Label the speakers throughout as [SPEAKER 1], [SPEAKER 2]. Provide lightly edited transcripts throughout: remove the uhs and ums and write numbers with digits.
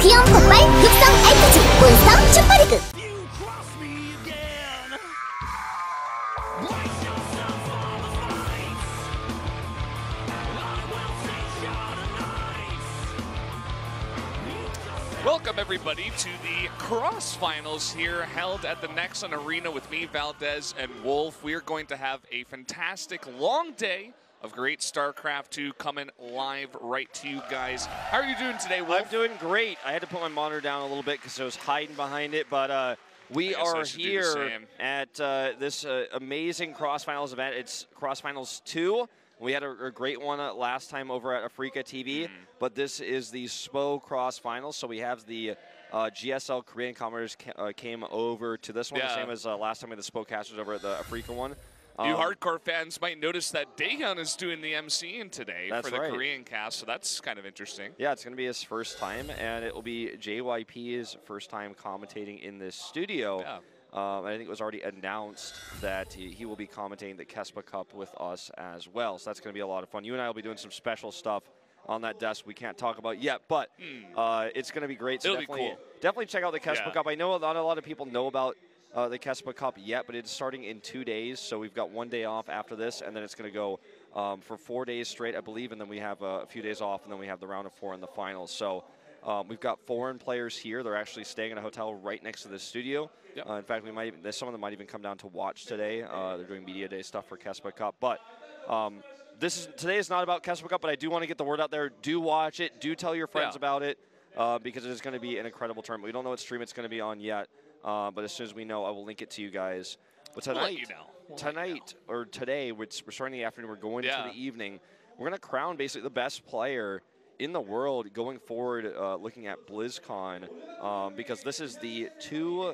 [SPEAKER 1] 귀여운 폭발 육성 RPG 몬스터 슈퍼리그.
[SPEAKER 2] Welcome everybody to the CrossFinals here, held at the Nexon Arena with me, Valdez, and Wolf. We are going to have a fantastic long day of great StarCraft 2 coming live right to you guys. How are you doing today, Wolf?
[SPEAKER 3] I'm doing great. I had to put my monitor down a little bit because I was hiding behind it, but we are here at this amazing CrossFinals event. It's CrossFinals 2. We had a great one last time over at Africa TV, but this is the SPO CrossFinals. So we have the GSL Korean commenters came over to this one, the same as last time with the SPO casters over at the Africa one.
[SPEAKER 2] You hardcore fans might notice that Daehyun is doing the MCing today for the Korean cast, so that's kind of interesting.
[SPEAKER 3] Yeah, it's going to be his first time, and it will be JYP's first time commentating in this studio. Yeah. I think it was already announced that he will be commentating the Kespa Cup with us as well. So that's going to be a lot of fun. You and I will be doing some special stuff on that desk we can't talk about yet, but it's going to be great. So
[SPEAKER 2] It'll be cool.
[SPEAKER 3] Definitely check out the Kespa Cup. I know not a lot of people know about the Kespa Cup yet, but it's starting in 2 days. So we've got 1 day off after this, and then it's going to go for 4 days straight, I believe, and then we have a few days off, and then we have the round of 4 in the finals. So we've got foreign players here. They're actually staying in a hotel right next to the studio. Yep. In fact, some of them might even come down to watch today. They're doing media day stuff for Kespa Cup. But today is not about Kespa Cup, but I do want to get the word out there. Do watch it. Do tell your friends about it because it is going to be an incredible tournament. We don't know what stream it's going to be on yet, but as soon as we know, I will link it to you guys. But tonight, today, we're starting the afternoon. We're going to the evening. We're going to crown basically the best player in the world going forward, looking at BlizzCon, because this is the two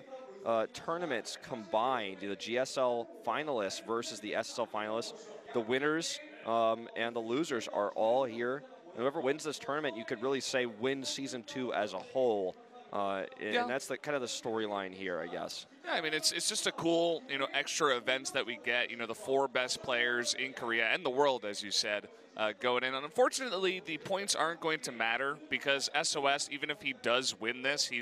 [SPEAKER 3] tournaments combined, the GSL finalists versus the SSL finalists. The winners and the losers are all here. And whoever wins this tournament, you could really say wins Season 2 as a whole. And that's kind of the storyline here, I guess.
[SPEAKER 2] Yeah, I mean, it's just a cool, extra events that we get. The 4 best players in Korea and the world, as you said, going in. And unfortunately, the points aren't going to matter because SOS, even if he does win this, he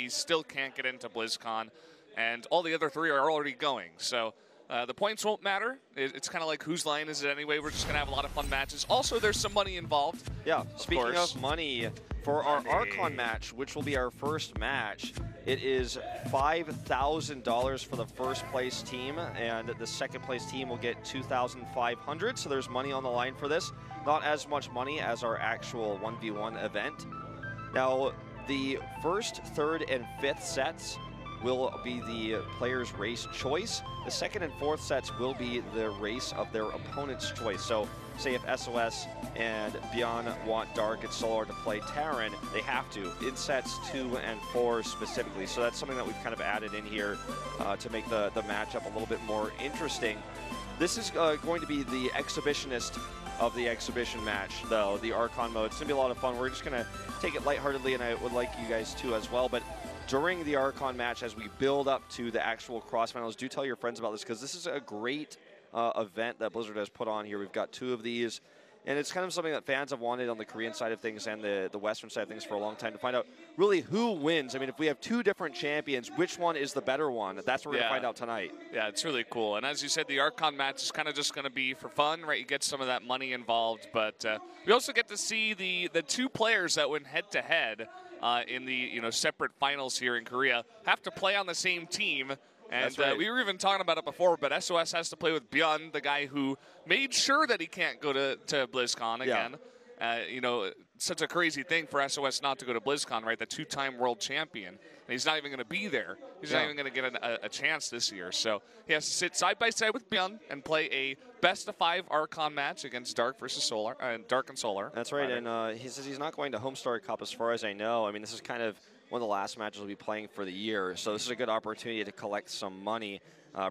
[SPEAKER 2] still can't get into BlizzCon, and all the other 3 are already going. So the points won't matter. It's kind of like whose line is it anyway? We're just going to have a lot of fun matches. Also, there's some money involved. Yeah,
[SPEAKER 3] speaking of money, for our Archon match, which will be our first match, it is $5,000 for the first place team, and the second place team will get $2,500. So there's money on the line for this. Not as much money as our actual 1v1 event. Now, the first, third, and fifth sets will be the player's race choice. The second and fourth sets will be the race of their opponent's choice. So say if SOS and Beyond want Dark and Solar to play Terran, they have to, in sets 2 and 4 specifically. So that's something that we've kind of added in here to make the matchup a little bit more interesting. This is going to be the exhibitionist of the exhibition match, though, the Archon mode. It's going to be a lot of fun. We're just going to take it lightheartedly, and I would like you guys to as well. But during the Archon match, as we build up to the actual CrossFinals, do tell your friends about this, because this is a great event that Blizzard has put on here. We've got 2 of these, and it's kind of something that fans have wanted on the Korean side of things and the Western side of things for a long time, to find out really who wins. I mean, if we have 2 different champions, which one is the better one? That's what we're going to find out tonight. Yeah, it's really cool. And as you said, the Archon match is kind of just going to be for fun, right? You get some of that money involved, but we also get to see the 2 players that went head-to-head in the separate finals here in Korea have to play on the same team. And we were even talking about it before, but SOS has to play with Bjorn, the guy who made sure that he can't go to BlizzCon again. Such a crazy thing for SOS not to go to BlizzCon, right? The 2-time world champion. And he's not even going to be there. He's not even going to get a chance this year. So he has to sit side by side with Bjorn and play a best-of-5 Archon match against Dark versus Solar, Dark and Solar. That's right, and he says he's not going to Homestar Cup as far as I know. I mean, this is kind of one of the last matches we'll be playing for the year, so this is a good opportunity to collect some money.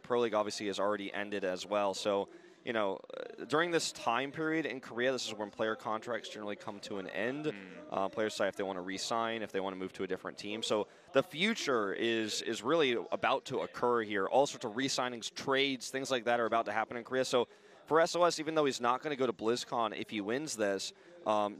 [SPEAKER 3] Pro League obviously has already ended as well, so during this time period in Korea, this is when player contracts generally come to an end. Players decide if they want to re-sign, if they want to move to a different team. So the future is really about to occur here. All sorts of re-signings, trades, things like that are about to happen in Korea. So for SOS, even though he's not going to go to BlizzCon if he wins this,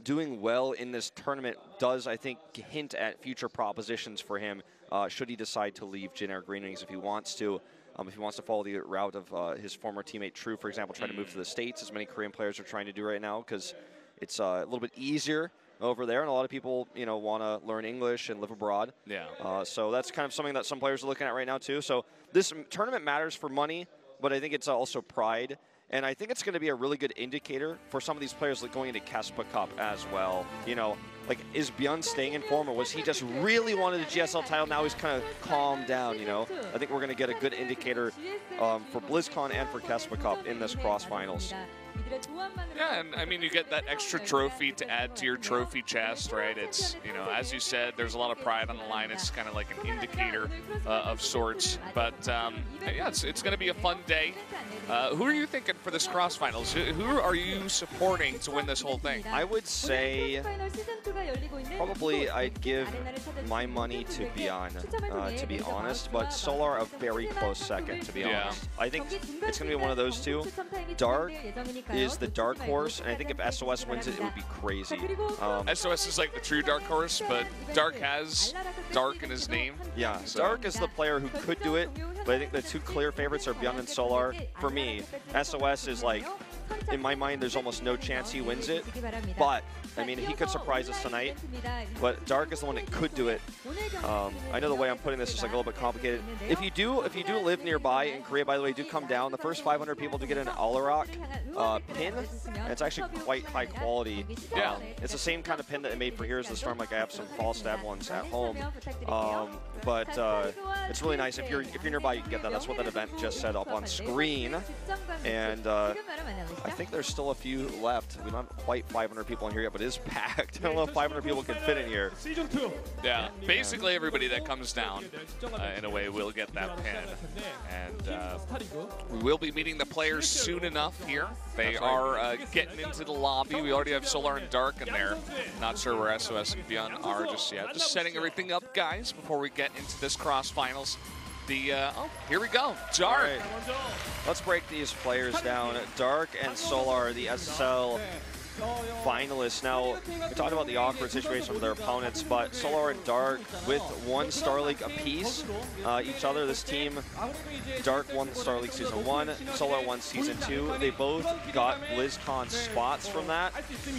[SPEAKER 3] doing well in this tournament does, I think, hint at future propositions for him should he decide to leave Generic Green Wings if he wants to. If he wants to follow the route of his former teammate True, for example, try to move to the States, as many Korean players are trying to do right now, because it's a little bit easier over there, and a lot of people, you know, want to learn English and live abroad.
[SPEAKER 2] Yeah.
[SPEAKER 3] So that's kind of something that some players are looking at right now too. So this tournament matters for money, but I think it's also pride. And I think it's going to be a really good indicator for some of these players like going into Kespa Cup as well. You know, like, is Byun staying in form, or was he just really wanted a GSL title? Now he's kind of calmed down, you know? I think we're going to get a good indicator for BlizzCon and for Kespa Cup in this cross-finals.
[SPEAKER 2] Yeah, and I mean, you get that extra trophy to add to your trophy chest, right? It's, you know, as you said, there's a lot of pride on the line. It's kind of like an indicator of sorts. But yeah, it's going to be a fun day. Who are you thinking for this cross-finals? Who are you supporting to win this whole thing?
[SPEAKER 3] I would say probably I'd give my money to Byun, to be honest. But Solar a very close second, to be honest. I think it's going to be one of those two. Dark is the dark horse, and I think if SOS wins it, it would be crazy.
[SPEAKER 2] SOS is like the true dark horse, but Dark has Dark in his name.
[SPEAKER 3] Yeah, so Dark is the player who could do it, but I think the two clear favorites are Byun and Solar. For me, SOS is like, in my mind, there's almost no chance he wins it, but I mean, he could surprise us tonight, but Dark is the one that could do it. I know the way I'm putting this is like a little bit complicated. If you do live nearby in Korea, by the way, do come down. The first 500 people to get an Alarak pin, and it's actually quite high quality.
[SPEAKER 2] Yeah.
[SPEAKER 3] It's the same kind of pin that they made for Here's the Storm. Like, I have some Fall Stab ones at home, but it's really nice. If you're nearby, you can get that. That's what that event just set up on screen, and I think there's still a few left. We don't have quite 500 people in here yet, but it is packed. I don't know if 500 people can fit in here.
[SPEAKER 2] Yeah, basically everybody that comes down, in a way, will get that pin. And we will be meeting the players soon enough here. They are getting into the lobby. We already have Solar and Dark in there. Not sure where SOS and Byun are just yet. Just setting everything up, guys, before we get into this cross-finals. Oh, here we go. Dark.
[SPEAKER 3] Right. Let's break these players down. Dark and Solar, the SSL finalists. Now, we talked about the awkward situation for their opponents, but Solar and Dark with one Star League apiece each other. This team, Dark won Star League Season 1, Solar won Season 2. They both got BlizzCon spots from that.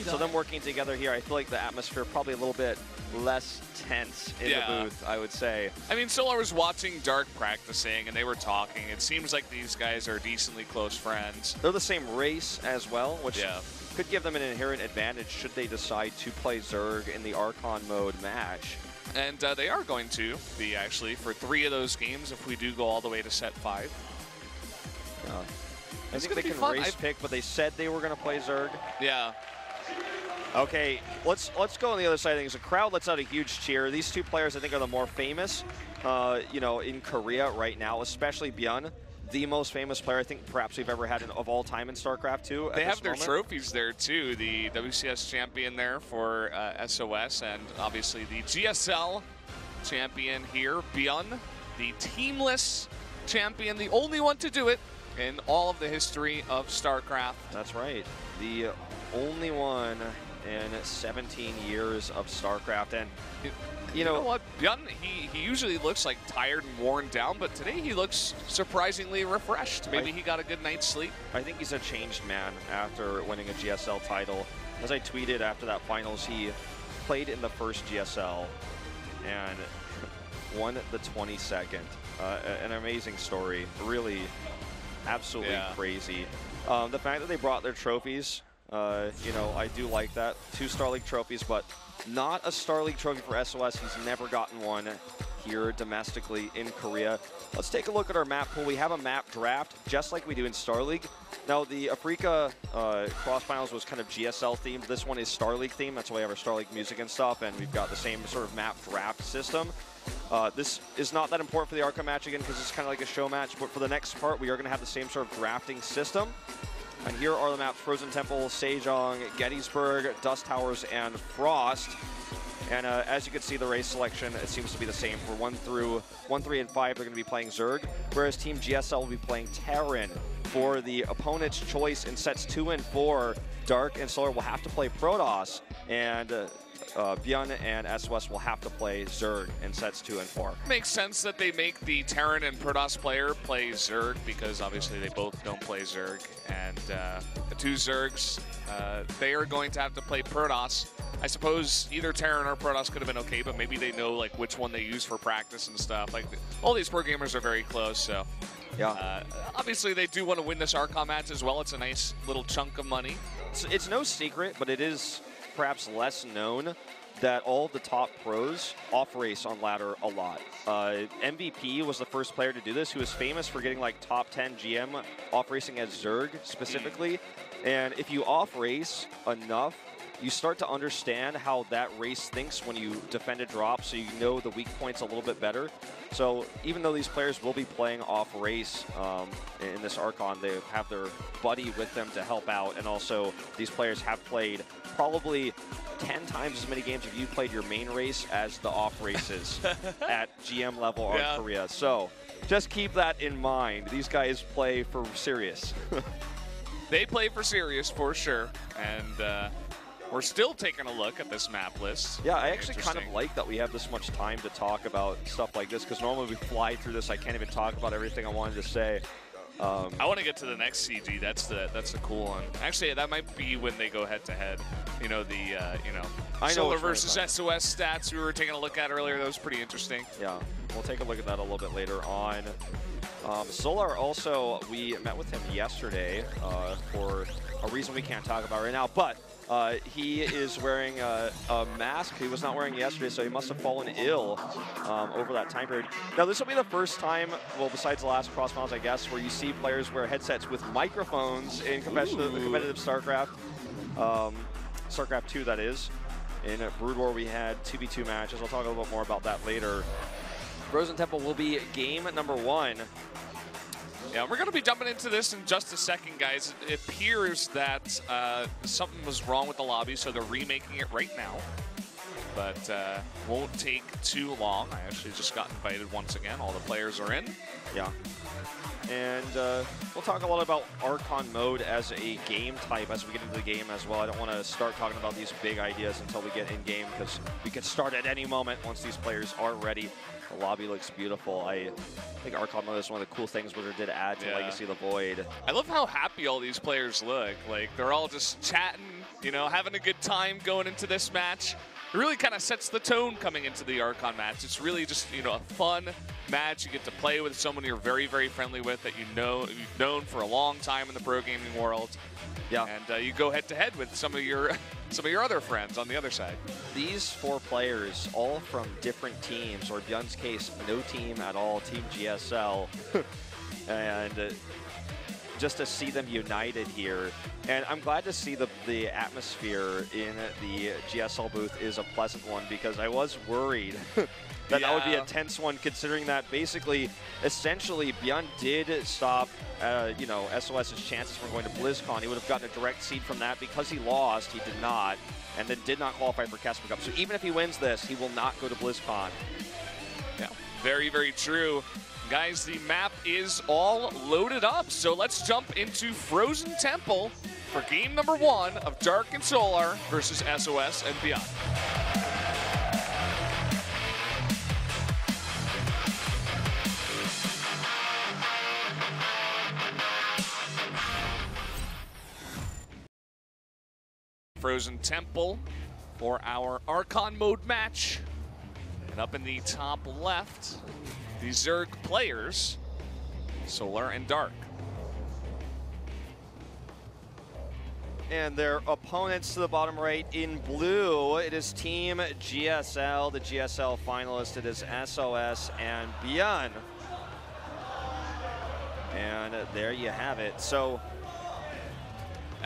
[SPEAKER 3] So them working together here, I feel like the atmosphere probably a little bit less tense in the booth, I would say. I
[SPEAKER 2] mean, Solar was watching Dark practicing, and they were talking. It seems like these guys are decently close friends.
[SPEAKER 3] They're the same race as well, which could give them an inherent advantage should they decide to play Zerg in the Archon mode match.
[SPEAKER 2] And they are going to be, actually, for 3 of those games if we do go all the way to set 5.
[SPEAKER 3] I think they can race pick, but they said they were going to play Zerg.
[SPEAKER 2] Yeah.
[SPEAKER 3] Okay, let's go on the other side of things. The crowd lets out a huge cheer. These two players, I think, are the more famous, you know, in Korea right now, especially Byun. The most famous player I think perhaps we've ever had of all time in StarCraft 2.
[SPEAKER 2] They have their trophies there too. The WCS champion there for SOS, and obviously the GSL champion here, Byun, the teamless champion, the only one to do it in all of the history of StarCraft.
[SPEAKER 3] That's right. The only one in 17 years of StarCraft. And you know
[SPEAKER 2] what? Byun, he usually looks like tired and worn down, but today he looks surprisingly refreshed. Maybe he got a good night's sleep.
[SPEAKER 3] I think he's a changed man after winning a GSL title. As I tweeted after that finals, he played in the first GSL and won the 22nd. An amazing story. Really, absolutely crazy. The fact that they brought their trophies, you know, I do like that. 2 Star League trophies, but not a Star League trophy for SOS. He's never gotten one here domestically in Korea. Let's take a look at our map pool. We have a map draft, just like we do in Star League. Now, the Africa cross-finals was kind of GSL themed. This one is Star League themed. That's why we have our Star League music and stuff, and we've got the same sort of map draft system. This is not that important for the Archon match, again, because it's kind of like a show match, but for the next part, we are going to have the same sort of drafting system. And here are the maps: Frozen Temple, Sejong, Gettysburg, Dust Towers, and Frost. And as you can see, the race selection, it seems to be the same. For 1, 3, and 5, they're going to be playing Zerg, whereas Team GSL will be playing Terran, for the opponent's choice in sets 2 and 4. Dark and Solar will have to play Protoss, and Byun and SOS will have to play Zerg in sets 2 and 4.
[SPEAKER 2] Makes sense that they make the Terran and Protoss player play Zerg, because obviously they both don't play Zerg. And the two Zergs, they are going to have to play Protoss. I suppose either Terran or Protoss could have been okay, but maybe they know like which one they use for practice and stuff. Like all these pro gamers are very close, so
[SPEAKER 3] yeah.
[SPEAKER 2] Obviously they do want to win this Archon match as well. It's a nice little chunk of money.
[SPEAKER 3] It's no secret, but it is perhaps less known that all of the top pros off-race on ladder a lot. MVP was the first player to do this, who was famous for getting like top 10 GM off-racing as Zerg specifically. And if you off-race enough, you start to understand how that race thinks when you defend a drop, so you know the weak points a little bit better. So even though these players will be playing off-race in this Archon, they have their buddy with them to help out, and also these players have played probably 10 times as many games if you played your main race as the off races at GM level on Korea. So just keep that in mind. These guys play for serious.
[SPEAKER 2] They play for serious for sure. And we're still taking a look at this map list.
[SPEAKER 3] Yeah, I actually kind of like that we have this much time to talk about stuff like this, because normally we fly through this. I can't even talk about everything I wanted to say.
[SPEAKER 2] I want to get to the next CG. That's the cool one. Actually, that might be when they go head to head. You know, the Solar versus SOS stats we were taking a look at earlier. That was pretty interesting.
[SPEAKER 3] Yeah, we'll take a look at that a little bit later on. Solar also, we met with him yesterday for a reason we can't talk about right now, but he is wearing a mask he was not wearing yesterday, so he must have fallen ill over that time period. Now, this will be the first time, well, besides the last CrossFinals, I guess, where you see players wear headsets with microphones in competitive StarCraft. StarCraft 2, that is. In Brood War, we had 2v2 matches. I'll talk a little bit more about that later. Frozen Temple will be game number 1.
[SPEAKER 2] Yeah, we're going to be jumping into this in just a second, guys. It appears that something was wrong with the lobby, so they're remaking it right now. But won't take too long. I actually just got invited once again. All the players are in.
[SPEAKER 3] Yeah. And we'll talk a lot about Archon mode as a game type as we get into the game as well. I don't want to start talking about these big ideas until we get in-game, because we can start at any moment once these players are ready. The lobby looks beautiful. I think Archon mode is one of the cool things Blizzard did add to Legacy of the Void.
[SPEAKER 2] I love how happy all these players look. Like, they're all just chatting, you know, having a good time going into this match. It really kind of sets the tone coming into the Archon match. It's really just, you know, a fun match. You get to play with someone you're very, very friendly with that you've known for a long time in the pro gaming world.
[SPEAKER 3] Yeah.
[SPEAKER 2] And you go head to head with some of your other friends on the other side.
[SPEAKER 3] These 4 players, all from different teams, or Byun's case, no team at all, Team GSL. And just to see them united here. And I'm glad to see the atmosphere in the GSL booth is a pleasant one, because I was worried that that would be a tense one, considering that basically, essentially, Byun did stop, you know, SOS's chances from going to BlizzCon. He would have gotten a direct seed from that. Because he lost, he did not, and then did not qualify for Casper Cup. So even if he wins this, he will not go to BlizzCon.
[SPEAKER 2] Yeah, very, very true. Guys, the map is all loaded up, so let's jump into Frozen Temple for game number 1 of Dark and Solar versus SOS and Beyond. Frozen Temple for our Archon mode match. And up in the top left, the Zerg players, Solar and Dark.
[SPEAKER 3] And their opponents to the bottom right in blue, it is Team GSL, the GSL finalist. It is SOS and Byun. And there you have it. So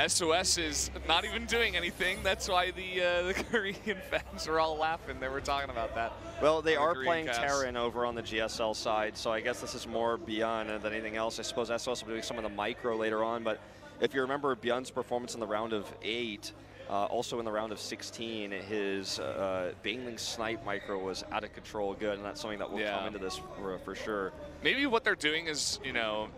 [SPEAKER 2] SOS is not even doing anything. That's why the Korean fans are all laughing. They were talking about that.
[SPEAKER 3] Well, they are playing Terran over on the GSL side, so I guess this is more Byun than anything else. I suppose SOS will be doing some of the micro later on, but if you remember Byun's performance in the round of 8, also in the round of 16, his Baneling Snipe micro was out of control good, and that's something that will come into this for sure.
[SPEAKER 2] Maybe what they're doing is, you know,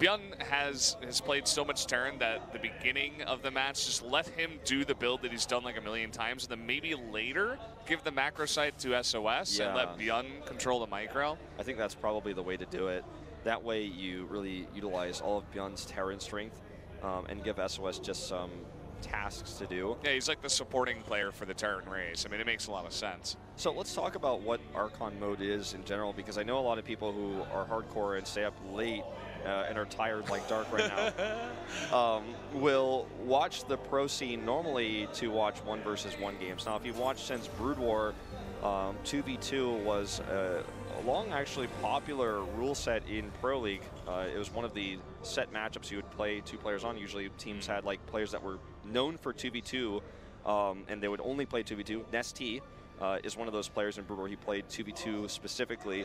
[SPEAKER 2] Bjorn has played so much Terran that the beginning of the match, just let him do the build that he's done like a million times, and then maybe later give the macro site to SOS and let Bjorn control the micro.
[SPEAKER 3] I think that's probably the way to do it. That way you really utilize all of Bjorn's Terran strength and give SOS just some tasks to do.
[SPEAKER 2] Yeah, he's like the supporting player for the Terran race. I mean, it makes a lot of sense.
[SPEAKER 3] So let's talk about what Archon mode is in general, because I know a lot of people who are hardcore and stay up late and are tired like Dark right now will watch the pro scene normally to watch 1 versus 1 games. Now, if you've watched since Brood War, 2v2 was a long, actually popular rule set in Pro League. It was one of the set matchups you would play 2 players on. Usually teams had like players that were known for 2v2 and they would only play 2v2. Nesty is one of those players in Brood War. He played 2v2 specifically.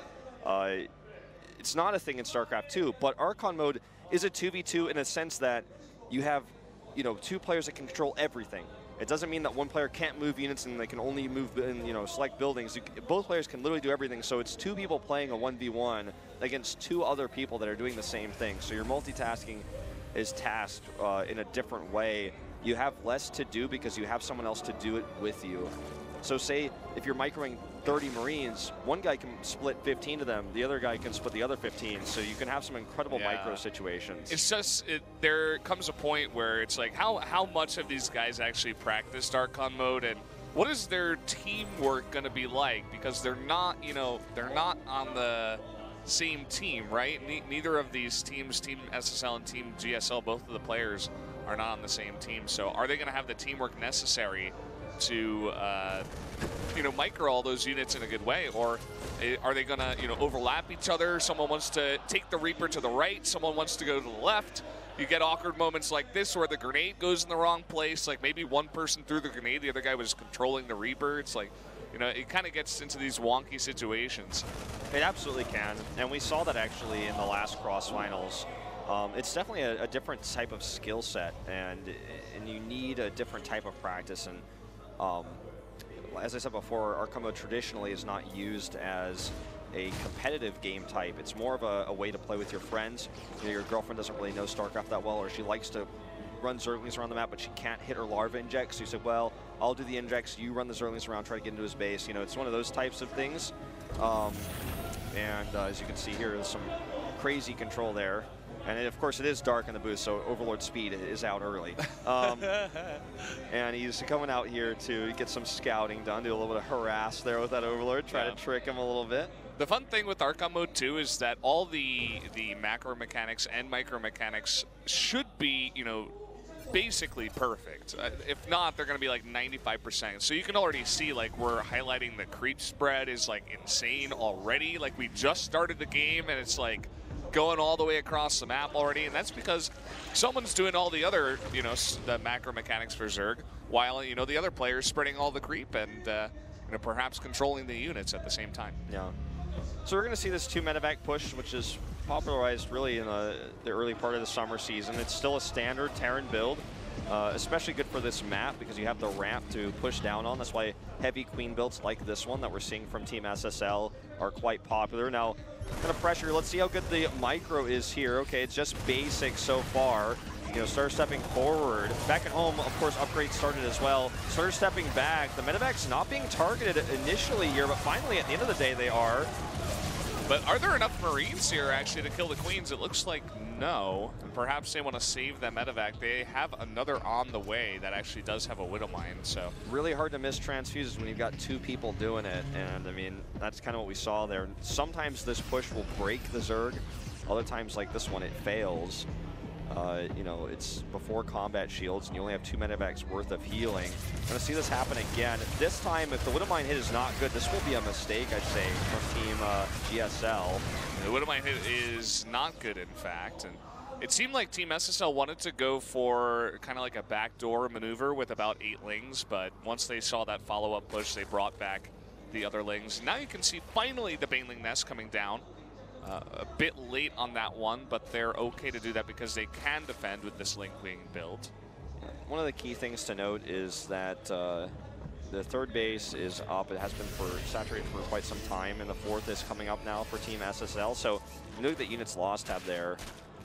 [SPEAKER 3] It's not a thing in StarCraft 2, but Archon mode is a 2v2 in a sense that you have, 2 players that can control everything. It doesn't mean that one player can't move units and they can only move in, select buildings. Both players can literally do everything. So it's 2 people playing a 1v1 against 2 other people that are doing the same thing. So your multitasking is tasked in a different way. You have less to do because you have someone else to do it with you. So say if you're microing 30 Marines, one guy can split 15 of them, the other guy can split the other 15, so you can have some incredible micro situations.
[SPEAKER 2] It's just, there comes a point where it's like, how much have these guys actually practiced Archon mode, and what is their teamwork going to be like? Because they're not, they're not on the same team, right? Neither of these teams, Team SSL and Team GSL, both of the players are not on the same team. So are they going to have the teamwork necessary to micro all those units in a good way, or are they gonna overlap each other? Someone wants to take the Reaper to the right, someone wants to go to the left. You get awkward moments like this where the grenade goes in the wrong place, like maybe one person threw the grenade, the other guy was controlling the Reaper. It's like, it kind of gets into these wonky situations.
[SPEAKER 3] It absolutely can, and we saw that actually in the last CrossFinals. It's definitely a different type of skill set, and you need a different type of practice. And as I said before, Archon mode traditionally is not used as a competitive game type. It's more of a way to play with your friends. Your girlfriend doesn't really know StarCraft that well, or she likes to run Zerglings around the map, but she can't hit her larva injects. So you said, well, I'll do the injects, you run the Zerglings around, try to get into his base. It's one of those types of things. As you can see here, there's some crazy control there. And of course, it is dark in the booth, so Overlord Speed is out early. And he's coming out here to get some scouting done, do a little bit of harass there with that Overlord, try to trick him a little bit.
[SPEAKER 2] The fun thing with Archon mode too is that all the macro mechanics and micro mechanics should be, basically perfect. If not, they're going to be like 95%. So you can already see, like, we're highlighting the creep spread is like insane already. Like, we just started the game and it's like going all the way across the map already, and that's because someone's doing all the other, the macro mechanics for Zerg, while, the other player's spreading all the creep and, perhaps controlling the units at the same time.
[SPEAKER 3] Yeah. So we're going to see this 2 medevac push, which is popularized really in the early part of the summer season. It's still a standard Terran build, especially good for this map because you have the ramp to push down on. That's why heavy queen builds like this one that we're seeing from Team SSL are quite popular. Now, kind of pressure, let's see how good the micro is here. Okay, it's just basic so far. Starter stepping forward. Back at home, of course, upgrades started as well. Starter stepping back. The medevac's not being targeted initially here, but finally at the end of the day they are.
[SPEAKER 2] But are there enough Marines here actually to kill the queens? It looks like no. And perhaps they want to save that medevac. They have another on the way that actually does have a Widowmine, so.
[SPEAKER 3] Really hard to miss transfuses when you've got 2 people doing it. And I mean, that's kind of what we saw there. Sometimes this push will break the Zerg. Other times like this one, it fails. It's before combat shields, and you only have 2 medevacs worth of healing. I'm going to see this happen again. This time, if the Widowmine hit is not good, this will be a mistake, I'd say, from Team GSL.
[SPEAKER 2] The Widowmine hit is not good, in fact. And it seemed like Team SSL wanted to go for kind of like a backdoor maneuver with about 8 lings, but once they saw that follow-up push, they brought back the other lings. Now you can see finally the Baneling Nest coming down. A bit late on that one, but they're okay to do that because they can defend with this Link Wing build.
[SPEAKER 3] One of the key things to note is that the 3rd base is up. It has been saturated for quite some time, and the 4th is coming up now for Team SSL. So look at the units lost have there.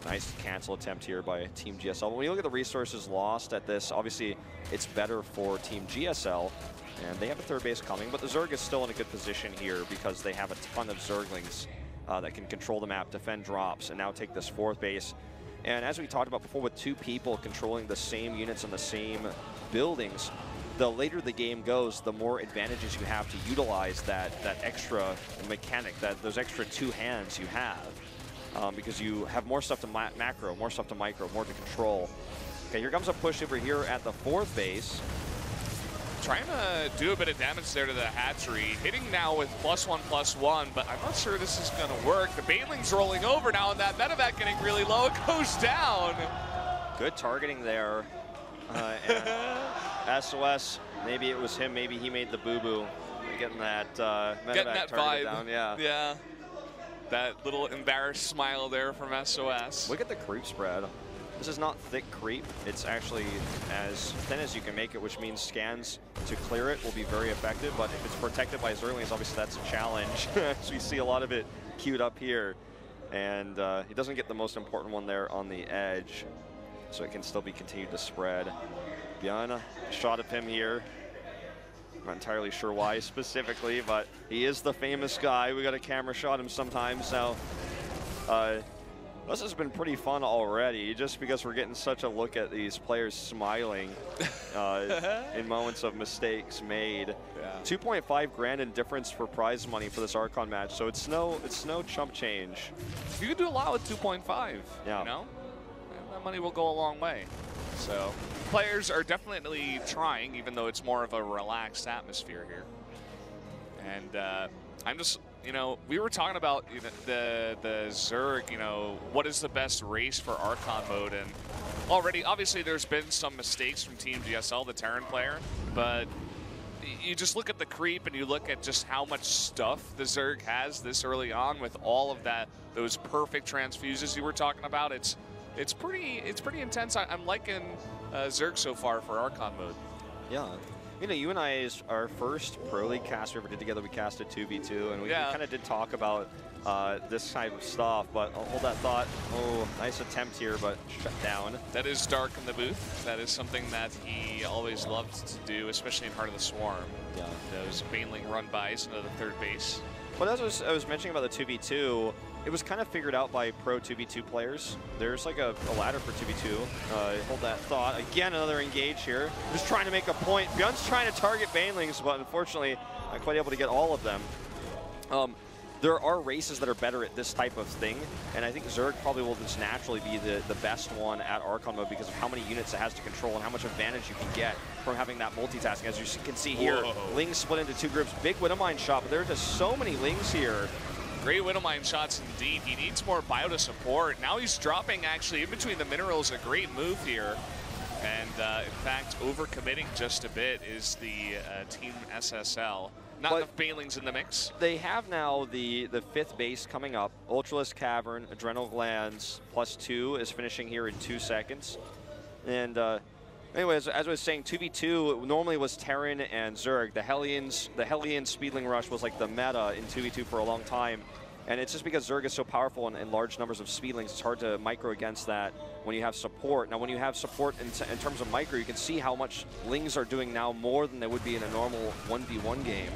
[SPEAKER 3] Nice cancel attempt here by Team GSL. When you look at the resources lost at this, obviously it's better for Team GSL, and they have a third base coming, but the Zerg is still in a good position here because they have a ton of Zerglings that can control the map, defend drops, and now take this fourth base. And as we talked about before, with two people controlling the same units in the same buildings, the later the game goes, the more advantages you have to utilize that extra mechanic, those extra two hands you have. Because you have more stuff to macro, more stuff to micro, more to control. Okay, here comes a push over here at the fourth base.
[SPEAKER 2] Trying to do a bit of damage there to the hatchery. Hitting now with +1/+1, but I'm not sure this is going to work. The Baneling's rolling over now, and that medevac getting really low. It goes down.
[SPEAKER 3] Good targeting there. And SOS, maybe it was him, maybe he made the boo-boo. Getting that medevac target
[SPEAKER 2] vibe
[SPEAKER 3] down, yeah.
[SPEAKER 2] Yeah. That little embarrassed smile there from SOS.
[SPEAKER 3] Look at the creep spread. This is not thick creep. It's actually as thin as you can make it, which means scans to clear it will be very effective. But if it's protected by Zerglings, obviously that's a challenge. So we see a lot of it queued up here. And he doesn't get the most important one there on the edge. So it can still be continued to spread. Bjorn, a shot of him here. I'm not entirely sure why specifically, but he is the famous guy. We got a camera shot him sometimes. Now, this has been pretty fun already, just because we're getting such a look at these players smiling in moments of mistakes made. Yeah. 2.5 grand in difference for prize money for this Archon match, so it's no chump change.
[SPEAKER 2] You can do a lot with 2.5.
[SPEAKER 3] Yeah.
[SPEAKER 2] You know, and that money will go a long way. So players are definitely trying, even though it's more of a relaxed atmosphere here. And I'm just, you know, we were talking about the Zerg, you know, what is the best race for Archon mode, and already, obviously, there's been some mistakes from Team GSL, the Terran player, but you just look at the creep and you look at just how much stuff the Zerg has this early on with all of those perfect transfuses you were talking about. It's pretty intense. I'm liking Zerg so far for Archon mode.
[SPEAKER 3] Yeah. You know, you and I, our first Pro League cast we ever did together, we casted 2v2, and we kind of did talk about this type of stuff, but I'll hold that thought. Oh, nice attempt here, but shut down.
[SPEAKER 2] That is Dark in the booth. That is something that he always loved to do, especially in Heart of the Swarm. Yeah. Those Baneling run-bys into the third base.
[SPEAKER 3] But as I was mentioning about the 2v2, it was kind of figured out by pro 2v2 players. There's like a ladder for 2v2. Hold that thought. Again, another engage here. Just trying to make a point. Bjorn's trying to target Banelings, but unfortunately, not quite able to get all of them. There are races that are better at this type of thing, and I think Zerg probably will just naturally be the best one at Archon mode because of how many units it has to control and how much advantage you can get from having that multitasking. As you can see here, Lings split into two groups. Big Widowmine shot, but there are just so many Lings here.
[SPEAKER 2] Great Widowmine shots indeed. He needs more bio to support. Now he's dropping actually in between the minerals. A great move here. And in fact, overcommitting just a bit is the Team SSL. Not enough Banelings in the mix.
[SPEAKER 3] They have now the fifth base coming up. Ultralisk Cavern, Adrenal Glands, +2 is finishing here in 2 seconds. And anyways, as I was saying, 2v2 normally was Terran and Zerg. The Hellion Speedling Rush was like the meta in 2v2 for a long time. And it's just because Zerg is so powerful in large numbers of Speedlings, it's hard to micro against that when you have support. Now, when you have support in terms of micro, you can see how much Lings are doing now more than they would be in a normal 1v1 game.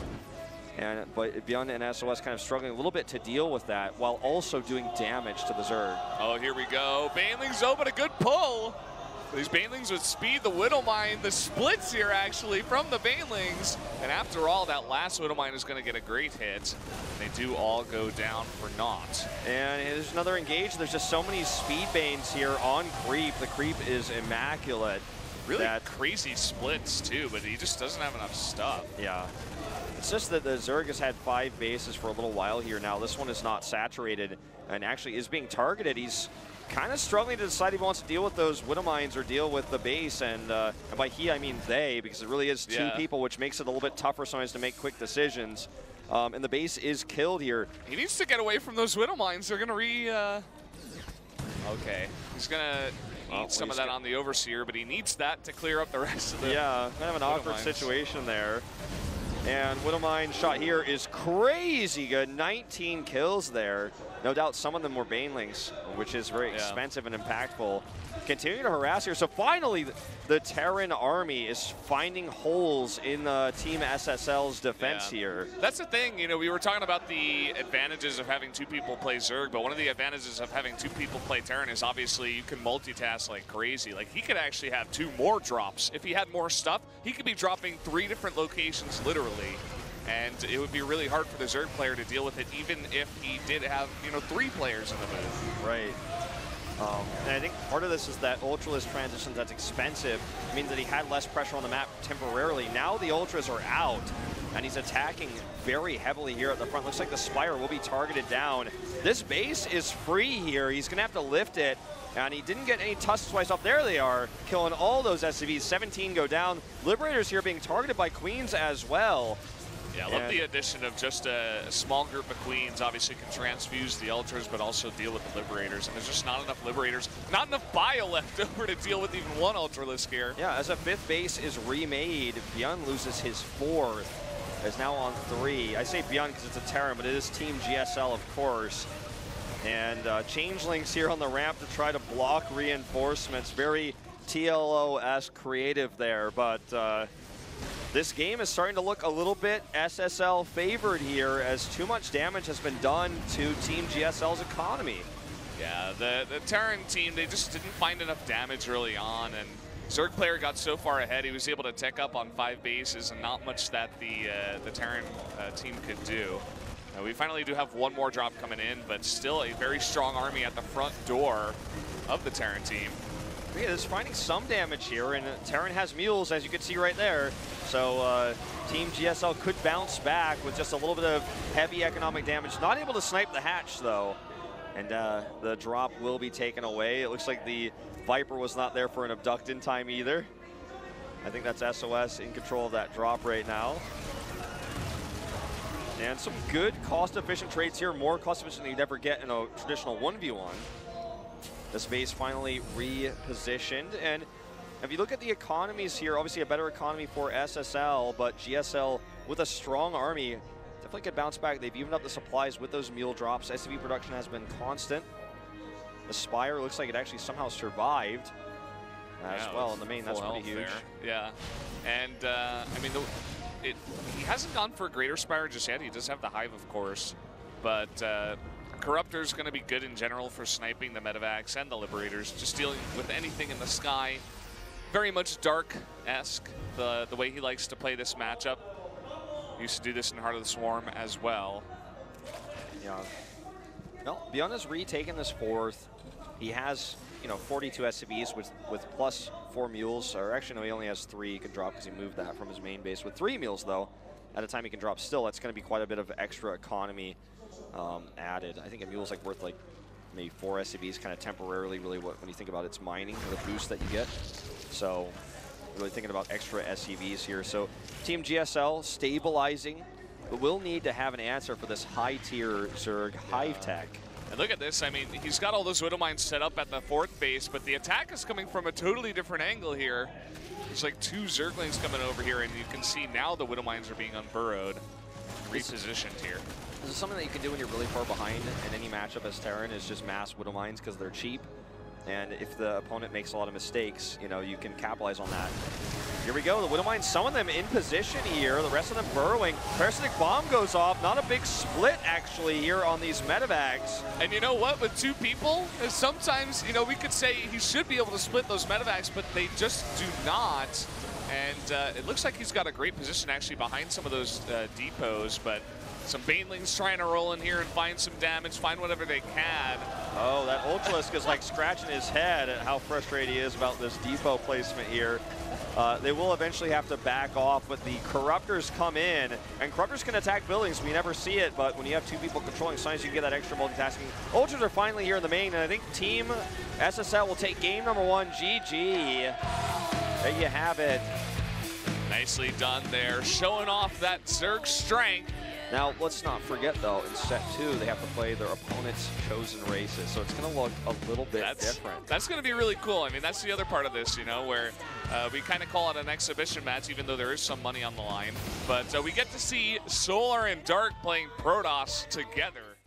[SPEAKER 3] But Bjorn and SOS kind of struggling a little bit to deal with that while also doing damage to the Zerg.
[SPEAKER 2] Oh, here we go. Banelings open, a good pull. These Banelings with speed, the Widowmine, the splits here actually from the Banelings. And after all, that last Widowmine is going to get a great hit. They do all go down for naught.
[SPEAKER 3] And there's another engage. There's just so many speed Banes here on creep. The creep is immaculate.
[SPEAKER 2] Really crazy splits too, but he just doesn't have enough stuff.
[SPEAKER 3] Yeah. It's just that the Zerg has had 5 bases for a little while here now. This one is not saturated and actually is being targeted. He's kind of struggling to decide if he wants to deal with those Widowmines or deal with the base, and by he I mean they, because it really is 2 people, which makes it a little bit tougher sometimes to make quick decisions. And the base is killed here.
[SPEAKER 2] He needs to get away from those Widowmines. They're gonna okay, he's gonna eat some of that on the Overseer, but he needs that to clear up the rest of the
[SPEAKER 3] kind of an awkward situation there. And Widowmine's shot here is crazy good. 19 kills there. No doubt some of them were Banelings, which is very expensive and impactful. Continue to harass here. So finally, the Terran army is finding holes in Team SSL's defense here.
[SPEAKER 2] That's the thing, you know, we were talking about the advantages of having two people play Zerg, but one of the advantages of having two people play Terran is obviously you can multitask like crazy. Like, he could actually have 2 more drops. If he had more stuff, he could be dropping 3 different locations literally. And it would be really hard for the Zerg player to deal with it, even if he did have, you know, 3 players in the booth.
[SPEAKER 3] Right. And I think part of this is that Ultralist transition that's expensive means that he had less pressure on the map temporarily. Now the Ultras are out, and he's attacking very heavily here at the front. Looks like the Spire will be targeted down. This base is free here. He's going to have to lift it, and he didn't get any tusks twice off. There they are, killing all those SCVs. 17 go down. Liberators here being targeted by Queens as well.
[SPEAKER 2] Yeah, I love the addition of just a small group of Queens. Obviously can transfuse the Ultras, but also deal with the Liberators. And there's just not enough Liberators, not enough bio left over to deal with even one Ultralisk here.
[SPEAKER 3] Yeah, as a 5th base is remade, Beyond loses his 4th. Is now on 3. I say Beyond because it's a Terran, but it is Team GSL, of course. And Changelings here on the ramp to try to block reinforcements. Very TLO-esque creative there, but this game is starting to look a little bit SSL favored here as too much damage has been done to Team GSL's economy.
[SPEAKER 2] Yeah, the Terran team, they just didn't find enough damage early on, and Zerg player got so far ahead, he was able to tech up on 5 bases and not much that the Terran team could do. We finally do have 1 more drop coming in, but still a very strong army at the front door of the Terran team.
[SPEAKER 3] Yeah, it's finding some damage here, and Terran has mules, as you can see right there. So Team GSL could bounce back with just a little bit of heavy economic damage. Not able to snipe the hatch, though. And the drop will be taken away. It looks like the Viper was not there for an abduct in time either. I think that's SOS in control of that drop right now. And some good cost-efficient trades here, more cost-efficient than you'd ever get in a traditional 1v1. This base finally repositioned, and if you look at the economies here, obviously a better economy for SSL, but GSL with a strong army definitely could bounce back. They've evened up the supplies with those mule drops. SCV production has been constant. The Spire looks like it actually somehow survived as well in the main. That's pretty huge.
[SPEAKER 2] There. Yeah, and I mean, he hasn't gone for a greater Spire just yet. He does have the Hive, of course, but Corruptor's going to be good in general for sniping the Medivacs and the Liberators, just dealing with anything in the sky. Very much Dark-esque, the way he likes to play this matchup. He used to do this in Heart of the Swarm as well.
[SPEAKER 3] Yeah. Well, Beyond has retaken this 4th. He has, you know, 42 SCVs with plus 4 mules, or actually no, he only has 3 he can drop because he moved that from his main base. With 3 mules, though, at a time he can drop still, that's going to be quite a bit of extra economy added. I think a mule's like worth like maybe 4 SCVs kind of temporarily, really when you think about its mining, the boost that you get. So really thinking about extra SCVs here. So Team GSL stabilizing, but we'll need to have an answer for this high-tier Zerg Hive tech.
[SPEAKER 2] And look at this, I mean, he's got all those Widowmines set up at the 4th base, but the attack is coming from a totally different angle here. There's like 2 Zerglings coming over here, and you can see now the Widowmines are being unburrowed, repositioned here.
[SPEAKER 3] This is something that you can do when you're really far behind in any matchup as Terran, is just mass Widowmines because they're cheap. And if the opponent makes a lot of mistakes, you know, you can capitalize on that. Here we go, the Widowmines, some of them in position here, the rest of them burrowing. Parasitic Bomb goes off, not a big split actually here on these Medivacs.
[SPEAKER 2] And you know what, with 2 people, sometimes, you know, we could say he should be able to split those Medivacs, but they just do not. And it looks like he's got a great position actually behind some of those depots, but some Banelings trying to roll in here and find some damage, find whatever they can.
[SPEAKER 3] Oh, that Ultralisk is like scratching his head at how frustrated he is about this depot placement here. They will eventually have to back off, but the Corruptors come in, and Corruptors can attack buildings. We never see it, but when you have 2 people controlling, sometimes you can get that extra multitasking. Ultras are finally here in the main, and I think Team SSL will take game number 1. GG. There you have it.
[SPEAKER 2] Nicely done there, showing off that Zerg strength.
[SPEAKER 3] Now, let's not forget, though, in set 2, they have to play their opponent's chosen races, so it's going to look a little bit different.
[SPEAKER 2] That's going to be really cool. I mean, that's the other part of this, you know, where we kind of call it an exhibition match, even though there is some money on the line. But we get to see Solar and Dark playing Protoss together.